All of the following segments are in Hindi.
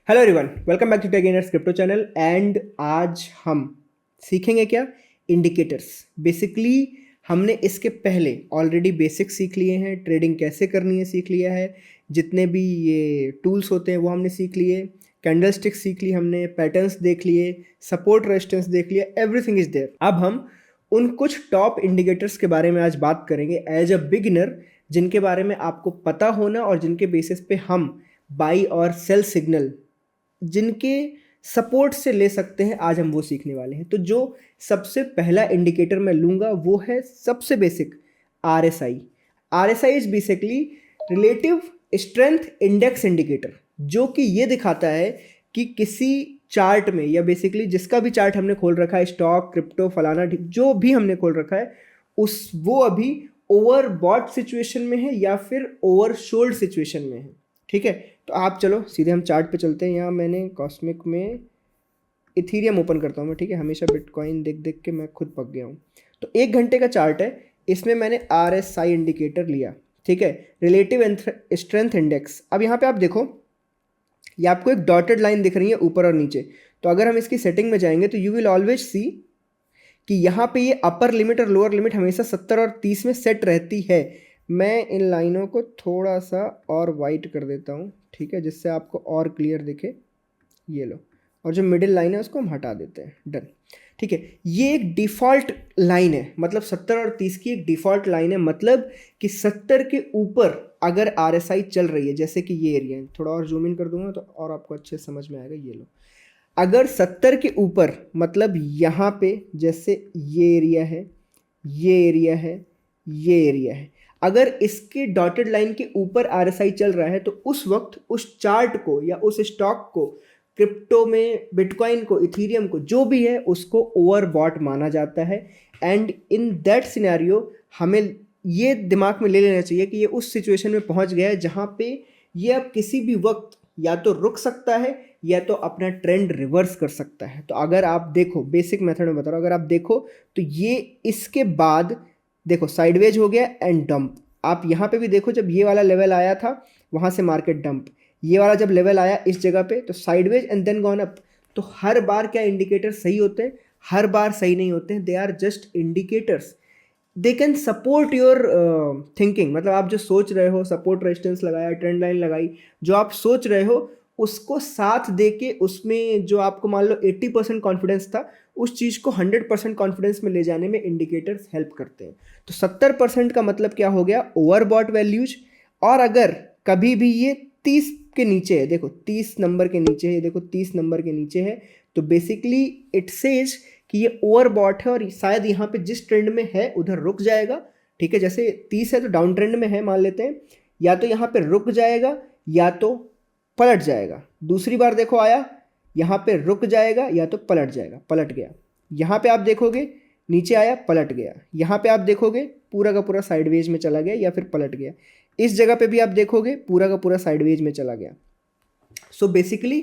Hello everyone, welcome back to tech gainers crypto channel. And आज हम सीखेंगे क्या? इंडिकेटर्स। बेसिकली हमने इसके पहले ऑलरेडी बेसिक्स सीख लिए हैं, ट्रेडिंग कैसे करनी है सीख लिया है, जितने भी ये टूल्स होते हैं वो हमने सीख लिए, कैंडलस्टिक्स सीख ली हमने, पैटर्न्स देख लिए, सपोर्ट रेजिस्टेंस देख लिया, एवरीथिंग इज देयर। अब हम उन कुछ टॉप इंडिकेटर्स के बारे में आज बात करेंगे एज अ बिगिनर, जिनके बारे में आपको पता होना और जिनके बेसिस पे हम बाई और सेल सिग्नल जिनके सपोर्ट से ले सकते हैं, आज हम वो सीखने वाले हैं। तो जो सबसे पहला इंडिकेटर मैं लूंगा वो है सबसे basic RSI। RSI is basically relative strength index indicator, जो कि ये दिखाता है कि किसी चार्ट में या बेसिकली जिसका भी चार्ट हमने खोल रखा है, स्टॉक, क्रिप्टो, फलाना जो भी हमने खोल रखा है, वो अभी ओवर बॉट सिचुएशन में है या फिर ओवर शोल्ड सिचुएशन में है। ठीक है, तो आप चलो सीधे हम चार्ट पे चलते हैं। यहाँ मैंने कॉस्मिक में इथीरियम ओपन करता हूँ मैं, ठीक है, हमेशा बिटकॉइन देख देख के मैं खुद पक गया हूँ। तो 1 घंटे का चार्ट है, इसमें मैंने RSI इंडिकेटर लिया, ठीक है, रिलेटिव स्ट्रेंथ इंडेक्स। अब यहाँ पे आप देखो, ये आपको एक डॉटेड लाइन दिख रही है ऊपर और नीचे। तो अगर हम इसकी सेटिंग में जाएंगे तो यू विल ऑलवेज सी कि यहाँ पे ये अपर लिमिट और लोअर लिमिट हमेशा 70 और 30 में सेट रहती है। मैं इन लाइनों को थोड़ा सा और वाइट कर देता हूँ, ठीक है, जिससे आपको और क्लियर दिखे। ये लो, और जो मिडिल लाइन है उसको हम हटा देते हैं। डन, ठीक है। ये एक डिफ़ॉल्ट लाइन है, मतलब 70 और 30 की एक डिफ़ॉल्ट लाइन है, मतलब कि 70 के ऊपर अगर RSI चल रही है, जैसे कि ये एरिया है, थोड़ा और जूम इन कर दूंगा तो और आपको अच्छे समझ में आएगा। ये लो, अगर 70 के ऊपर, मतलब यहाँ पे जैसे ये एरिया है, ये एरिया है, ये एरिया है, अगर इसके डॉटेड लाइन के ऊपर RSI चल रहा है तो उस वक्त उस चार्ट को या उस स्टॉक को, क्रिप्टो में बिटकॉइन को, इथीरियम को, जो भी है, उसको ओवरबॉट माना जाता है। एंड इन दैट सिनेरियो हमें ये दिमाग में ले लेना चाहिए कि ये उस सिचुएशन में पहुंच गया है जहां पे ये अब किसी भी वक्त या तो रुक सकता है या तो अपना ट्रेंड रिवर्स कर सकता है। तो अगर आप देखो, बेसिक मेथड में बता रहा हूँ, अगर आप देखो तो ये इसके बाद देखो साइडवेज हो गया एंड डंप। आप यहाँ पे भी देखो, जब ये वाला लेवल आया था वहाँ से मार्केट डंप, ये वाला जब लेवल आया इस जगह पे तो sideways and then gone up. तो हर बार क्या इंडिकेटर सही होते हैं? हर बार सही नहीं होते हैं, they are just indicators. They can support your thinking, मतलब आप जो सोच रहे हो, सपोर्ट रेजिस्टेंस लगाया, ट्रेंड लाइन लगाई, जो आप सोच रहे हो उसको साथ दे के, उसमें जो आपको मान लो 80% कॉन्फिडेंस था, उस चीज़ को 100% कॉन्फिडेंस में ले जाने में इंडिकेटर्स हेल्प करते हैं। तो 70% का मतलब क्या हो गया? Overbought values. और अगर कभी भी ये 30 के नीचे है, देखो 30 नंबर के नीचे है, देखो 30 नंबर के नीचे है, तो बेसिकली इट सेज कि ये ओवरबॉट है और शायद यहाँ पे जिस ट्रेंड में है उधर रुक जाएगा। ठीक है, जैसे 30 है तो डाउन ट्रेंड में है मान लेते हैं, या तो यहाँ पे रुक जाएगा या तो पलट जाएगा। दूसरी बार देखो आया, यहाँ पे रुक जाएगा या तो पलट जाएगा, पलट गया। यहाँ पे आप देखोगे नीचे आया, पलट गया। यहाँ पे आप देखोगे पूरा का पूरा साइडवेज में चला गया या फिर पलट गया। इस जगह पे भी आप देखोगे पूरा का पूरा साइडवेज में चला गया। सो बेसिकली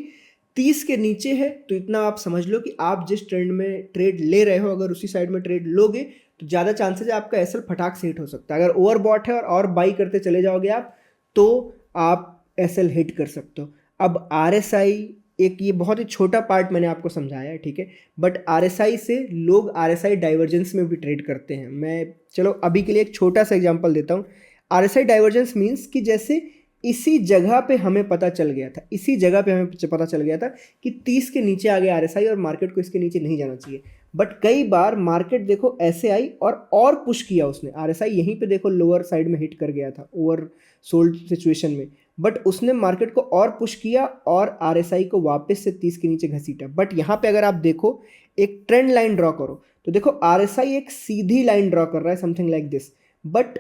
30 के नीचे है तो इतना आप समझ लो कि आप जिस ट्रेंड में ट्रेड ले रहे हो, अगर उसी साइड में ट्रेड लोगे तो ज़्यादा चांसेस है आपका एसएल फटाक से हिट हो सकता है। अगर ओवरबॉट है और बाई करते चले जाओगे आप, तो आप एसएल हिट कर सकते हो। अब RSI एक, ये बहुत ही छोटा पार्ट मैंने आपको समझाया है, ठीक है, बट RSI से लोग RSI डाइवर्जेंस में भी ट्रेड करते हैं। मैं चलो अभी के लिए एक छोटा सा एग्जांपल देता हूँ। RSI डाइवर्जेंस मीन्स कि जैसे इसी जगह पे हमें पता चल गया था, इसी जगह पे हमें पता चल गया था कि 30 के नीचे आ गया RSI और मार्केट को इसके नीचे नहीं जाना चाहिए। बट कई बार मार्केट देखो ऐसे आई और पुश किया उसने, RSI यहीं पे देखो लोअर साइड में हिट कर गया था ओवर सोल्ड सिचुएशन में, बट उसने मार्केट को और पुश किया और RSI को वापस से 30 के नीचे घसीटा। बट यहाँ पे अगर आप देखो, एक ट्रेंड लाइन ड्रॉ करो तो देखो RSI एक सीधी लाइन ड्रॉ कर रहा है, समथिंग लाइक दिस, बट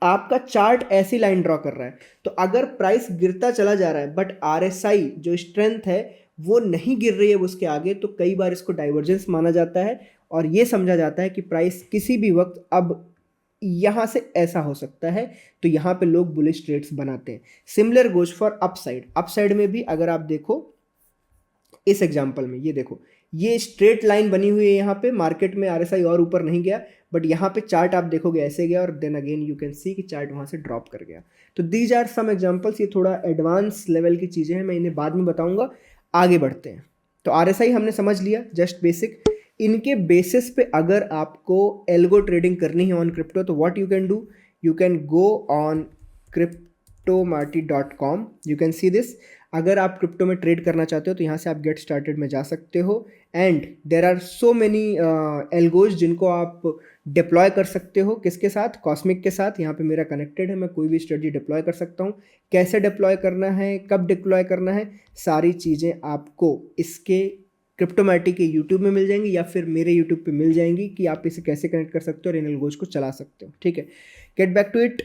आपका चार्ट ऐसी लाइन ड्रॉ कर रहा है। तो अगर प्राइस गिरता चला जा रहा है बट RSI जो स्ट्रेंथ है वो नहीं गिर रही है उसके आगे, तो कई बार इसको डाइवर्जेंस माना जाता है और ये समझा जाता है कि प्राइस किसी भी वक्त अब यहाँ से ऐसा हो सकता है। तो यहाँ पे लोग बुलिश ट्रेड्स बनाते हैं। Similar goes for upside. Upside में भी अगर आप देखो, इस एग्जांपल में ये देखो, ये स्ट्रेट लाइन बनी हुई है यहाँ पे, मार्केट में आरएसआई और ऊपर नहीं गया, बट यहाँ पे चार्ट आप देखोगे ऐसे गया और then again you can see कि चार्ट वहाँ से ड्रॉप कर गया। तो दीज आर सम एग्जांपल्स। ये थोड़ा एडवांस लेवल की चीज़ें हैं, मैं इन्हें बाद में बताऊंगा। आगे बढ़ते हैं। तो आरएसआई हमने समझ लिया, जस्ट बेसिक। इनके बेसिस पे अगर आपको एल्गो ट्रेडिंग करनी है ऑन क्रिप्टो, तो what you can do, you can go on cryptomarty.com, you can see this. अगर आप क्रिप्टो में ट्रेड करना चाहते हो तो यहाँ से आप गेट स्टार्टेड में जा सकते हो, and there are so many algos जिनको आप डिप्लॉय कर सकते हो। किसके साथ? कॉस्मिक के साथ। यहाँ पे मेरा कनेक्टेड है, मैं कोई भी स्ट्रेटजी डिप्लॉय कर सकता हूँ। कैसे डिप्लॉय करना है, कब डिप्लॉय करना है, सारी चीज़ें आपको इसके क्रिप्टोमैटी के यूट्यूब में मिल जाएंगी या फिर मेरे यूट्यूब पे मिल जाएंगी कि आप इसे कैसे कनेक्ट कर सकते हो और इन एल्गोज को चला सकते हो। ठीक है, get back to it.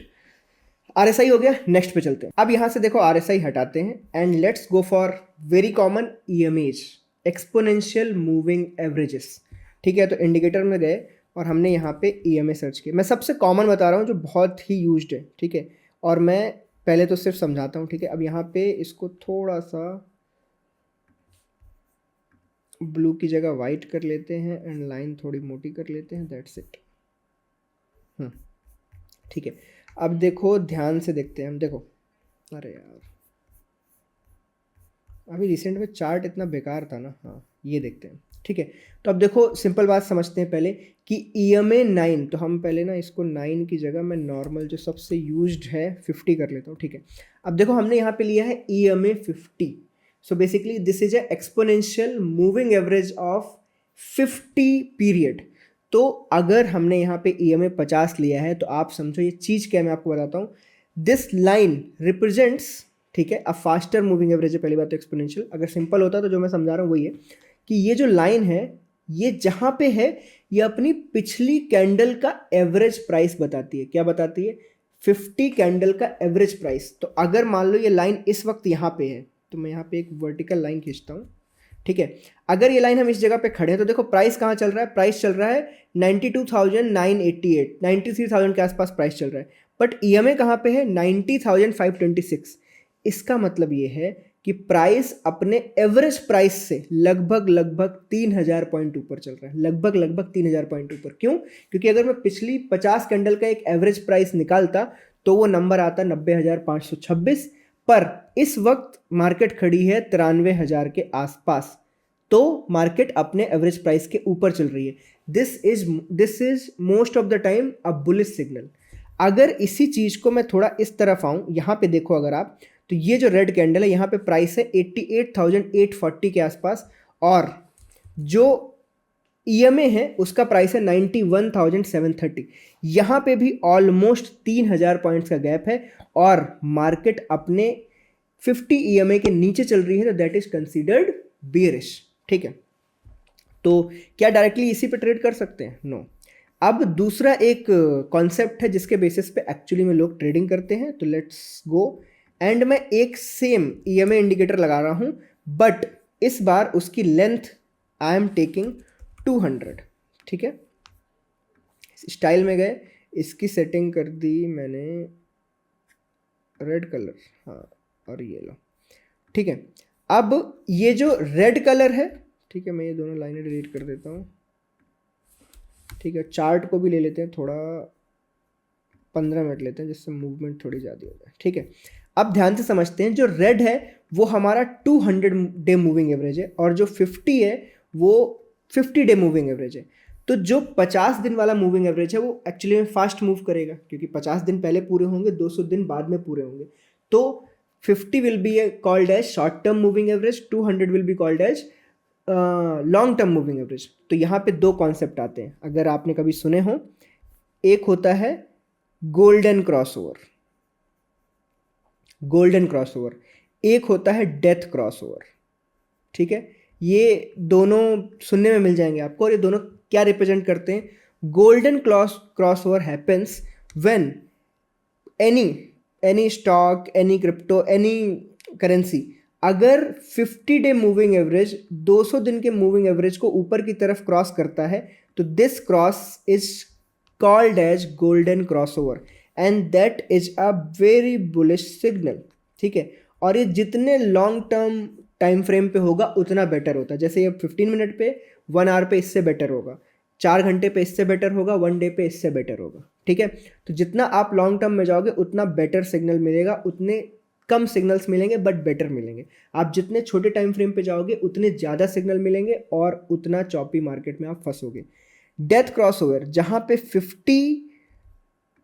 RSI हो गया, नेक्स्ट पे चलते हैं। अब यहाँ से देखो आरएसआई हटाते हैं and let's go for very common EMAs, exponential moving averages. ठीक है, तो इंडिकेटर में गए और हमने यहाँ पे ईएमए सर्च किया। मैं सबसे कॉमन बता रहा हूँ जो बहुत ही यूज्ड है। ठीक है, और मैं पहले तो सिर्फ समझाता हूँ। ठीक है, अब यहाँ पे इसको थोड़ा सा ब्लू की जगह वाइट कर लेते हैं एंड लाइन थोड़ी मोटी कर लेते हैं, दैट्स इट। ठीक है, अब देखो ध्यान से देखते हैं हम। देखो, अरे यार अभी रिसेंट में चार्ट इतना बेकार था ना। हाँ, ये देखते हैं। ठीक है, तो अब देखो सिंपल बात समझते हैं पहले कि EMA 9, तो हम पहले ना इसको 9 की जगह मैं नॉर्मल जो सबसे यूज्ड है 50 कर लेता हूँ। ठीक है, अब देखो हमने यहाँ पे लिया है EMA 50। So basically this is a exponential moving average of 50 period. तो अगर हमने यहाँ पे EMA 50 लिया है तो आप समझो ये चीज़ क्या, मैं आपको बताता हूँ। दिस लाइन रिप्रेजेंट्स, ठीक है, अब फास्टर मूविंग एवरेज है। पहली बात तो एक्सपोनेंशियल, अगर सिंपल होता तो जो मैं समझा रहा हूँ वही है कि ये जो लाइन है ये जहाँ पे है ये अपनी पिछली कैंडल का एवरेज प्राइस बताती है। क्या बताती है? 50 कैंडल का एवरेज प्राइस। तो अगर मान लो ये लाइन इस वक्त यहाँ पे है तो मैं यहाँ पे एक वर्टिकल लाइन खींचता हूँ। ठीक है, अगर ये लाइन हम इस जगह पे खड़े हैं तो देखो प्राइस कहाँ चल रहा है? प्राइस चल रहा है 92,988, 93,000 के आसपास प्राइस चल रहा है। बट EMA कहाँ पे है? 90,526। इसका मतलब ये है कि प्राइस अपने एवरेज प्राइस से लगभग 3,000 पॉइंट ऊपर चल रहा है। लगभग 3,000 पॉइंट ऊपर। क्यों? क्योंकि अगर मैं पिछली 50 कैंडल का एक एवरेज प्राइस निकालता तो वो नंबर आता 90,526, पर इस वक्त मार्केट खड़ी है 93,000 के आसपास। तो मार्केट अपने एवरेज प्राइस के ऊपर चल रही है। This is most of the time a bullish signal. अगर इसी चीज को मैं थोड़ा इस तरफ आऊं, यहां पे देखो अगर आप, तो ये जो रेड कैंडल है यहाँ पे प्राइस है 88,840 के आसपास, और जो EMA है उसका प्राइस है 91,730। यहाँ पे भी ऑलमोस्ट 3,000 पॉइंट्स का गैप है और मार्केट अपने 50 EMA के नीचे चल रही है, तो दैट इज कंसिडर्ड बेयरिश। ठीक है, तो क्या डायरेक्टली इसी पे ट्रेड कर सकते हैं? नो। अब दूसरा एक कॉन्सेप्ट है जिसके बेसिस पे एक्चुअली में लोग ट्रेडिंग करते हैं, तो लेट्स गो। एंड मैं एक सेम EMA इंडिकेटर लगा रहा हूं, बट इस बार उसकी लेंथ आई एम टेकिंग 200। ठीक है, स्टाइल में गए, इसकी सेटिंग कर दी मैंने रेड कलर, हाँ, और ये लो। ठीक है, अब ये जो रेड कलर है, ठीक है, मैं ये दोनों लाइनें डिलीट कर देता हूँ। ठीक है, चार्ट को भी ले लेते हैं, थोड़ा 15 मिनट लेते हैं जिससे मूवमेंट थोड़ी ज़्यादा हो जाए। ठीक है, अब ध्यान से समझते हैं। जो रेड है वो हमारा 200 डे मूविंग एवरेज है और जो 50 है वो 50 डे मूविंग एवरेज है। तो जो 50 दिन वाला मूविंग एवरेज है वो एक्चुअली में फास्ट मूव करेगा, क्योंकि 50 दिन पहले पूरे होंगे, 200 दिन बाद में पूरे होंगे। तो 50 will be called as short term moving average, 200 will be called as long term moving average. तो यहाँ पे दो कॉन्सेप्ट आते हैं, अगर आपने कभी सुने हो। एक होता है गोल्डन क्रॉसओवर, गोल्डन क्रॉसओवर, एक होता है डेथ क्रॉसओवर। ठीक है, ये दोनों सुनने में मिल जाएंगे आपको, और ये दोनों क्या रिप्रेजेंट करते हैं? Golden crossover happens when any stock, any crypto, any currency अगर 50 डे मूविंग एवरेज 200 दिन के मूविंग एवरेज को ऊपर की तरफ क्रॉस करता है, तो this cross is called as golden crossover and that is a very bullish signal. ठीक है, और ये जितने लॉन्ग टर्म टाइम फ्रेम पे होगा उतना बेटर होता है। जैसे ये 15 मिनट पे, 1 आवर पे इससे बेटर होगा, 4 घंटे पे इससे बेटर होगा, 1 डे पे इससे बेटर होगा, ठीक है। तो जितना आप लॉन्ग टर्म में जाओगे उतना बेटर सिग्नल मिलेगा, उतने कम सिग्नल्स मिलेंगे बट बेटर मिलेंगे। आप जितने छोटे टाइम फ्रेम पे जाओगे उतने ज़्यादा सिग्नल मिलेंगे और उतना चॉपी मार्केट में आप फंसोगे। डेथ क्रॉसओवर जहाँ पे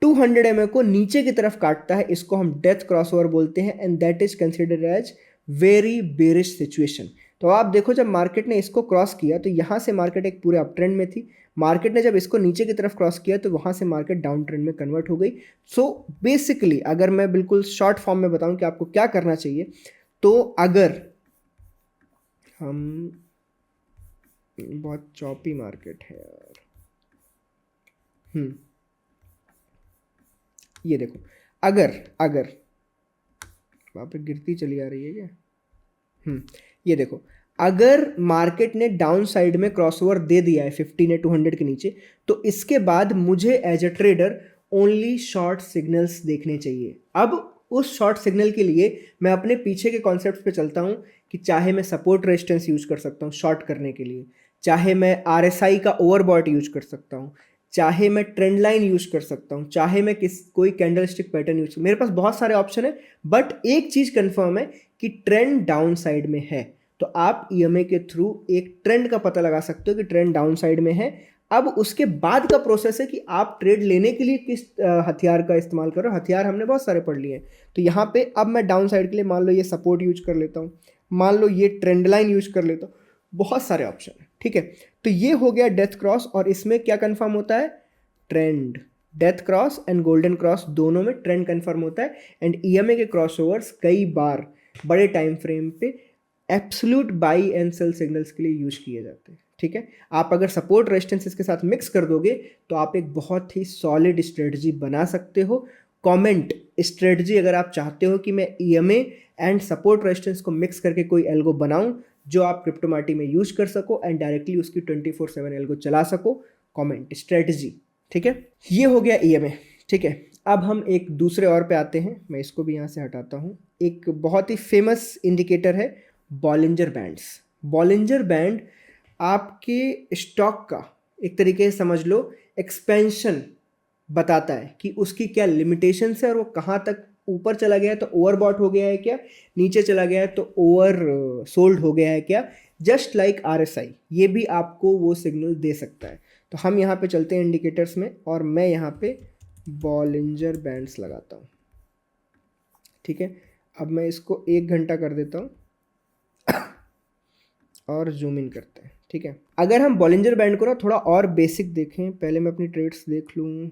200 mm को नीचे की तरफ काटता है, इसको हम डेथ क्रॉसओवर बोलते हैं and that is considered as very bearish situation. तो आप देखो जब मार्केट ने इसको क्रॉस किया तो यहाँ से मार्केट एक पूरे अप ट्रेंड में थी, मार्केट ने जब इसको नीचे की तरफ क्रॉस किया तो वहाँ से मार्केट डाउन ट्रेंड में कन्वर्ट हो गई। सो बेसिकली अगर मैं बिल्कुल शॉर्ट फॉर्म में बताऊँ कि आपको क्या करना चाहिए, तो अगर हम, बहुत चॉपी मार्केट है यार, ये देखो, अगर वहाँ पे गिरती चली आ रही है क्या, ये देखो, अगर मार्केट ने डाउन साइड में क्रॉसओवर दे दिया है 15 या 200 के नीचे, तो इसके बाद मुझे as a trader only short signals देखने चाहिए। अब उस शॉर्ट सिग्नल के लिए मैं अपने पीछे के कॉन्सेप्ट पे चलता हूँ कि चाहे मैं सपोर्ट रेजिस्टेंस यूज कर सकता हूँ शॉर्ट करने के लिए, चाहे मैं RSI का ओवरबॉट यूज कर सकता हूँ, चाहे मैं ट्रेंड लाइन यूज कर सकता हूँ, चाहे मैं कोई कैंडलस्टिक पैटर्न यूज, मेरे पास बहुत सारे ऑप्शन है। बट एक चीज कंफर्म है कि ट्रेंड डाउन साइड में है, तो आप EMA के थ्रू एक ट्रेंड का पता लगा सकते हो कि ट्रेंड डाउन साइड में है। अब उसके बाद का प्रोसेस है कि आप ट्रेड लेने के लिए किस हथियार का इस्तेमाल करो। हथियार हमने बहुत सारे पढ़ लिए हैं, तो यहाँ पे अब मैं डाउन साइड के लिए मान लो ये सपोर्ट यूज कर लेता हूँ, मान लो ये ट्रेंड लाइन यूज कर लेता हूँ, बहुत सारे ऑप्शन है, ठीक है। तो ये हो गया डेथ क्रॉस, और इसमें क्या कंफर्म होता है, trend. Death cross and golden cross दोनों में ट्रेंड कंफर्म होता है। एंड EMA के क्रॉसओवर्स कई बार बड़े टाइम फ्रेम पे absolute buy and sell signals के लिए यूज किए जाते हैं, ठीक है। आप अगर सपोर्ट रेजिस्टेंस के साथ मिक्स कर दोगे तो आप एक बहुत ही सॉलिड स्ट्रेटजी बना सकते हो। कमेंट स्ट्रेटजी अगर आप चाहते हो कि मैं EMA एंड सपोर्ट रेजिस्टेंस को मिक्स करके कोई एल्गो बनाऊं जो आप क्रिप्टोमार्टी में यूज कर सको एंड डायरेक्टली उसकी 24/7 एल्गो चला सको, कमेंट स्ट्रेटजी, ठीक है। ये हो गया EMA, ठीक है। अब हम एक दूसरे और पे आते हैं, मैं इसको भी यहाँ से हटाता हूँ। एक बहुत ही फेमस इंडिकेटर है बॉलिंजर बैंड्स। बॉलिंजर बैंड आपके स्टॉक का एक तरीके से समझ लो एक्सपेंशन बताता है कि उसकी क्या लिमिटेशंस है और वो कहाँ तक ऊपर चला गया है तो ओवरबॉट हो गया है क्या, नीचे चला गया है तो ओवर सोल्ड हो गया है क्या। जस्ट लाइक RSI ये भी आपको वो सिग्नल दे सकता है। तो हम यहाँ पे चलते हैं इंडिकेटर्स में और मैं यहाँ पे बॉलिंजर बैंड्स लगाता हूँ, ठीक है। अब मैं इसको 1 घंटा कर देता हूँ और जूम इन करते हैं, ठीक है। अगर हम बॉलिंजर बैंड को ना थोड़ा और बेसिक देखें, पहले मैं अपनी ट्रेड्स देख लूँ,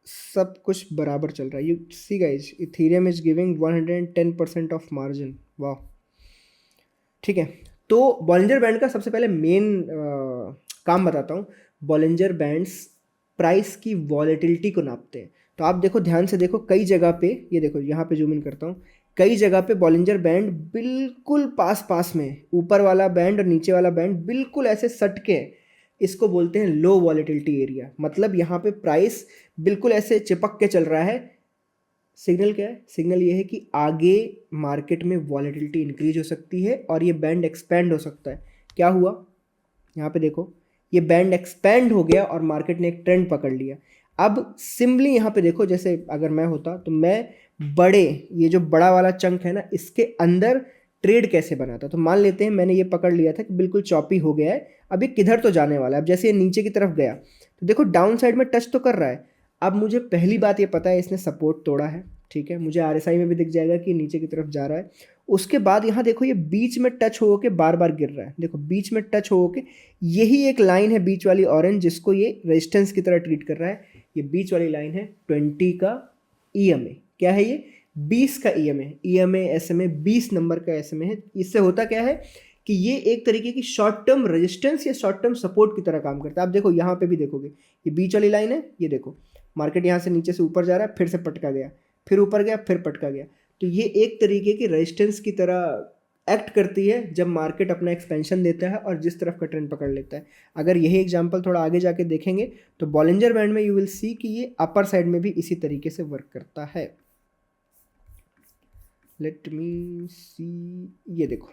सब कुछ बराबर चल रहा है। You see guys, Ethereum is giving 110% of margin, वाह, ठीक है। तो बॉलिंजर बैंड का सबसे पहले मेन काम बताता हूँ। बॉलिंजर बैंड्स प्राइस की वॉलेटिलिटी को नापते हैं। तो आप देखो, ध्यान से देखो, कई जगह पे, ये देखो यहाँ पे जूम इन करता हूँ, कई जगह पे बॉलिंजर बैंड बिल्कुल पास पास में, ऊपर वाला बैंड और नीचे वाला बैंड बिल्कुल ऐसे सट के, इसको बोलते हैं लो वॉलेटिलिटी एरिया। मतलब यहाँ पे प्राइस बिल्कुल ऐसे चिपक के चल रहा है। सिग्नल क्या है, सिग्नल ये है कि आगे मार्केट में वॉलेटिलिटी इंक्रीज हो सकती है और ये बैंड एक्सपैंड हो सकता है। क्या हुआ, यहाँ पे देखो, ये बैंड एक्सपैंड हो गया और मार्केट ने एक ट्रेंड पकड़ लिया। अब सिंपली यहाँ पे देखो, जैसे अगर मैं होता तो मैं बड़े, ये जो बड़ा वाला चंक है ना, इसके अंदर ट्रेड कैसे बनाता। तो मान लेते हैं मैंने ये पकड़ लिया था कि बिल्कुल चॉपी हो गया है, अभी किधर तो जाने वाला है। अब जैसे ये नीचे की तरफ गया तो देखो डाउन साइड में टच तो कर रहा है। अब मुझे पहली बात ये पता है इसने सपोर्ट तोड़ा है, ठीक है, मुझे RSI में भी दिख जाएगा कि नीचे की तरफ जा रहा है। उसके बाद यहाँ देखो ये बीच में टच हो के बार बार गिर रहा है, देखो बीच में टच हो के, यही एक लाइन है बीच वाली ऑरेंज जिसको ये रेजिस्टेंस की तरह ट्रीट कर रहा है। ये बीच वाली लाइन है 20 का EMA, क्या है ये, 20 का EMA SMA 20 नंबर का SMA है। इससे होता क्या है कि ये एक तरीके की शॉर्ट टर्म रेजिस्टेंस या शॉर्ट टर्म सपोर्ट की तरह काम करता है। आप देखो यहाँ पे भी देखोगे ये बीच वाली लाइन है, ये देखो मार्केट यहाँ से नीचे से ऊपर जा रहा है, फिर से पटका गया, फिर ऊपर गया, फिर पटका गया। तो ये एक तरीके की रेजिस्टेंस की तरह एक्ट करती है जब मार्केट अपना एक्सपेंशन देता है और जिस तरफ का ट्रेंड पकड़ लेता है। अगर यही एग्जांपल थोड़ा आगे जाके देखेंगे तो बॉलिंजर बैंड में यू विल सी कि ये अपर साइड में भी इसी तरीके से वर्क करता है। लेट मी सी, ये देखो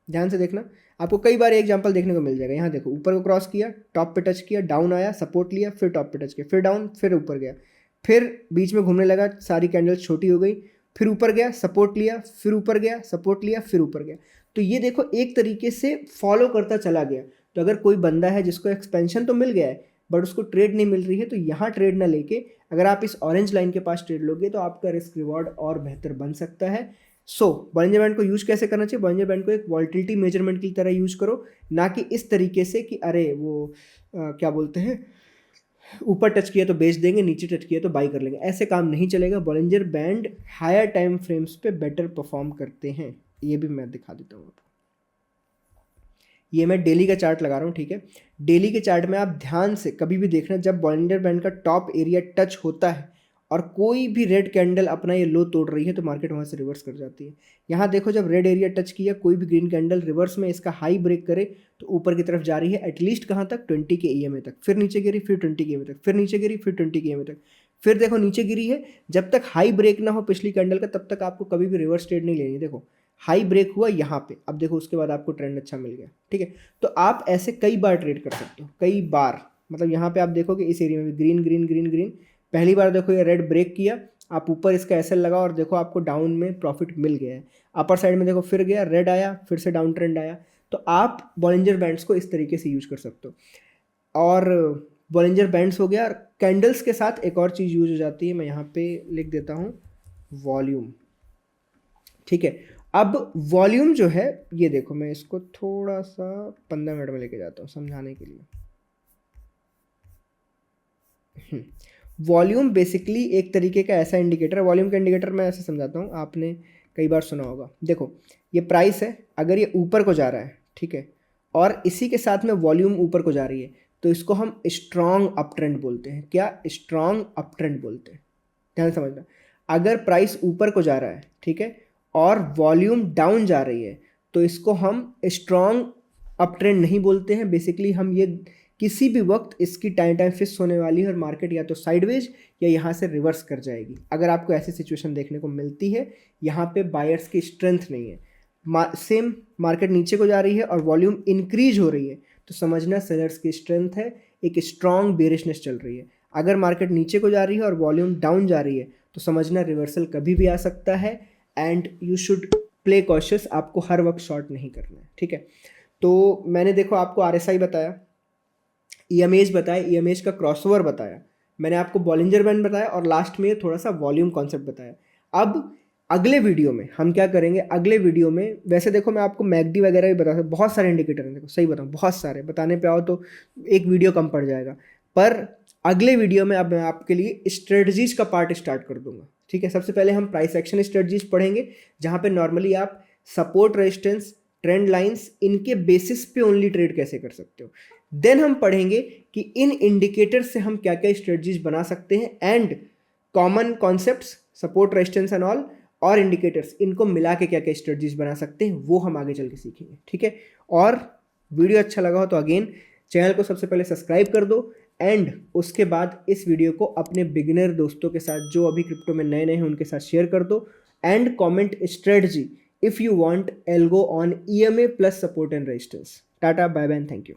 ध्यान से देखना, आपको कई बार एग्जांपल देखने को मिल जाएगा। यहाँ देखो ऊपर को क्रॉस किया, टॉप पे टच किया, डाउन आया, सपोर्ट लिया, फिर टॉप पे टच किया, फिर डाउन, फिर ऊपर गया, फिर बीच में घूमने लगा, सारी कैंडल्स छोटी हो गई, फिर ऊपर गया, सपोर्ट लिया, फिर ऊपर गया, सपोर्ट लिया, फिर ऊपर गया। तो ये देखो एक तरीके से फॉलो करता चला गया। तो अगर कोई बंदा है जिसको एक्सपेंशन तो मिल गया है बट उसको ट्रेड नहीं मिल रही है, तो यहाँ ट्रेड ना लेके अगर आप इस ऑरेंज लाइन के पास ट्रेड लोगे तो आपका रिस्क रिवॉर्ड और बेहतर बन सकता है। बॉलिंजर बैंड को यूज कैसे करना चाहिए? बॉलिंजर बैंड को एक वॉल्टिलिटी मेजरमेंट की तरह यूज करो, ना कि इस तरीके से कि अरे वो क्या बोलते हैं, ऊपर टच किया तो बेच देंगे, नीचे टच किया तो बाई कर लेंगे। ऐसे काम नहीं चलेगा। Bollinger band higher time frames पे बेटर परफॉर्म करते हैं। ये भी मैं दिखा देता हूँ आपको। ये मैं डेली का चार्ट लगा रहा हूँ, ठीक है। डेली के चार्ट में आप ध्यान से कभी भी देखना, जब बॉलिंजर बैंड का टॉप एरिया टच होता है और कोई भी रेड कैंडल अपना ये लो तोड़ रही है तो मार्केट वहाँ से रिवर्स कर जाती है। यहाँ देखो जब रेड एरिया टच किया, कोई भी ग्रीन कैंडल रिवर्स में इसका हाई ब्रेक करे तो ऊपर की तरफ जा रही है, एटलीस्ट कहाँ तक, 20 के EMA तक, फिर नीचे गिरी, फिर 20 के EMA तक, फिर नीचे गिरी, फिर 20 के EMA तक, फिर देखो नीचे गिरी है। जब तक हाई ब्रेक ना हो पिछली कैंडल का तब तक आपको कभी भी रिवर्स ट्रेड नहीं लेनी। देखो हाई ब्रेक हुआ यहाँ पे, अब देखो उसके बाद आपको ट्रेंड अच्छा मिल गया, ठीक है। तो आप ऐसे कई बार ट्रेड कर सकते हो, कई बार। मतलब यहाँ पे आप देखोगे इस एरिया में भी ग्रीन ग्रीन ग्रीन ग्रीन, पहली बार देखो ये रेड ब्रेक किया, आप ऊपर इसका एसएल लगा और देखो आपको डाउन में प्रॉफिट मिल गया है। अपर साइड में देखो फिर गया, रेड आया, फिर से डाउन ट्रेंड आया। तो आप बॉलिंजर बैंड्स को इस तरीके से यूज कर सकते हो। और बॉलिंजर बैंड्स हो गया, और कैंडल्स के साथ एक और चीज़ यूज हो जाती है, मैं यहाँ पे लिख देता हूँ, वॉल्यूम, ठीक है। अब वॉल्यूम जो है, ये देखो मैं इसको थोड़ा सा 15 मिनट में लेके जाता हूँ समझाने के लिए। वॉल्यूम बेसिकली एक तरीके का ऐसा इंडिकेटर है, वॉल्यूम का इंडिकेटर मैं ऐसे समझाता हूँ, आपने कई बार सुना होगा। देखो ये प्राइस है, अगर ये ऊपर को जा रहा है, ठीक है, और इसी के साथ में वॉल्यूम ऊपर को जा रही है, तो इसको हम स्ट्रॉन्ग अप ट्रेंड बोलते हैं। क्या? स्ट्रॉन्ग अप ट्रेंड बोलते हैं। ध्यान समझना, अगर प्राइस ऊपर को जा रहा है, ठीक है, और वॉल्यूम डाउन जा रही है, तो इसको हम स्ट्रॉन्ग अप ट्रेंड नहीं बोलते हैं। बेसिकली हम ये किसी भी वक्त इसकी टाइम फिक्स होने वाली है और मार्केट या तो साइडवेज या यहाँ से रिवर्स कर जाएगी। अगर आपको ऐसी सिचुएशन देखने को मिलती है, यहाँ पे बायर्स की स्ट्रेंथ नहीं है, सेम मार्केट नीचे को जा रही है और वॉल्यूम इंक्रीज हो रही है, तो समझना सेलर्स की स्ट्रेंथ है, एक स्ट्रॉन्ग बेरिशनेस चल रही है। अगर मार्केट नीचे को जा रही है और वॉल्यूम डाउन जा रही है, तो समझना रिवर्सल कभी भी आ सकता है, and you should play cautious. आपको हर वक्त शॉर्ट नहीं करना है, ठीक है। तो मैंने देखो आपको RSI बताया, EMAs बताया, EMAs का क्रॉसओवर बताया, मैंने आपको बॉलिंजर बैंड बताया, और लास्ट में थोड़ा सा वॉल्यूम कॉन्सेप्ट बताया। अब अगले वीडियो में हम क्या करेंगे, अगले वीडियो में वैसे देखो मैं आपको मैकडी वगैरह भी बता सकता हूँ, बहुत सारे इंडिकेटर हैं, देखो सही बताऊँ बहुत सारे, बताने पे आओ तो एक वीडियो कम पड़ जाएगा। पर अगले वीडियो में अब मैं आपके लिए स्ट्रेटजीज का पार्ट स्टार्ट कर दूंगा, ठीक है। सबसे पहले हम प्राइस एक्शन स्ट्रेटजीज पढ़ेंगे, जहाँ पे नॉर्मली आप सपोर्ट, रेजिस्टेंस, ट्रेंड लाइंस, इनके बेसिस पे ओनली ट्रेड कैसे कर सकते हो। देन हम पढ़ेंगे कि इन इंडिकेटर से हम क्या क्या स्ट्रेटजीज बना सकते हैं, and common concepts, support, resistance and all, और इंडिकेटर्स, इनको मिला के क्या क्या स्ट्रेटजीज बना सकते हैं, वो हम आगे चल के सीखेंगे, ठीक है। और वीडियो अच्छा लगा हो तो अगेन चैनल को सबसे पहले सब्सक्राइब कर दो, एंड उसके बाद इस वीडियो को अपने बिगिनर दोस्तों के साथ जो अभी क्रिप्टो में नए नए हैं उनके साथ शेयर कर दो, and comment strategy if you want algo on EMA plus support and resistance. Tata, bye bye, thank you.